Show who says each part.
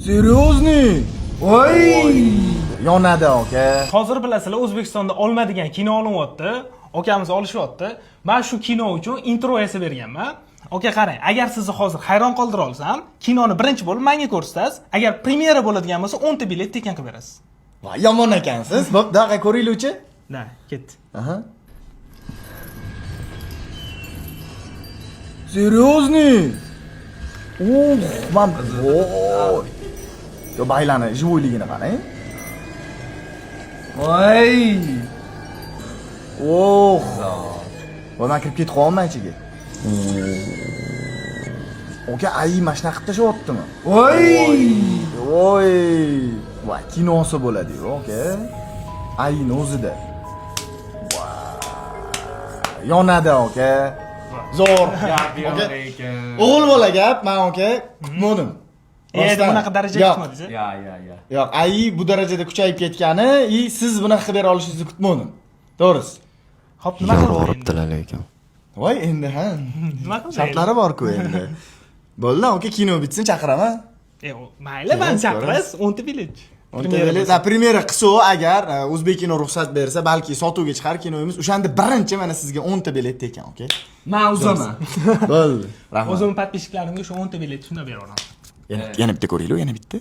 Speaker 1: Seriozniy? Voy! Yonadi aka.
Speaker 2: Hozir bilasizlar, O'zbekistonda Olma degan kino olinyapti. Akamiz olishyapti. Men shu kino uchun intro yasab berganman. Aka qarang, agar sizni hozir hayron qoldira olsam, kinoni birinchi bo'lib menga ko'rsatasiz. Agar premyera bo'ladigan bo'lsa, 10 ta bilet tekin qilib berasiz.
Speaker 1: Voy, yomon ekansiz. Bo'p, daqiqa ko'ringlar-chi.
Speaker 2: Da, ketdi.
Speaker 1: Aha. Seriozniy? Men voy. Yo baylani, живойligini qarang. Voy. Voy, men kirib ketib qolman ichiga. Oka, ay mashina qilib tashyaptimi? Voy! Voy! Voy, kinosi bo'ladi-ku, oka. Ayni o'zida. Voy! Yonadi, oka. Zo'r. Oka. O'g'il bola gap, men oka kutmadim.
Speaker 2: Endi bunaqa darajaga yetmadingiz?
Speaker 3: Ya.
Speaker 1: Yo'q, ay bu darajada kuchayib ketgani, siz bunaqa qilib bera olishingizni kutmadim. To'g'risi.
Speaker 2: Xo'p, nima qilib
Speaker 3: Yoribdilar lekin.
Speaker 1: Voy, endi ha.
Speaker 2: Nima qilib?
Speaker 1: Shartlari bor-ku endi. Bo'ldi, oka, kino bitsin chaqiraman.
Speaker 2: Mayli, men chaqirasiz, 10 ta bilet.
Speaker 1: Premyera qilsa agar O'zbekino ruxsat bersa, balki sotuvga chiqar kinoyimiz. O'shanda birinchi mana sizga 10 ta bilet ekan, oka.
Speaker 2: Men uzaman.
Speaker 1: Bo'ldi. Rahmat.
Speaker 2: O'zim podpischiklarimga shu 10 ta bilet shunday beraman.
Speaker 1: Yana bitta ko'ringlar, yana bitta.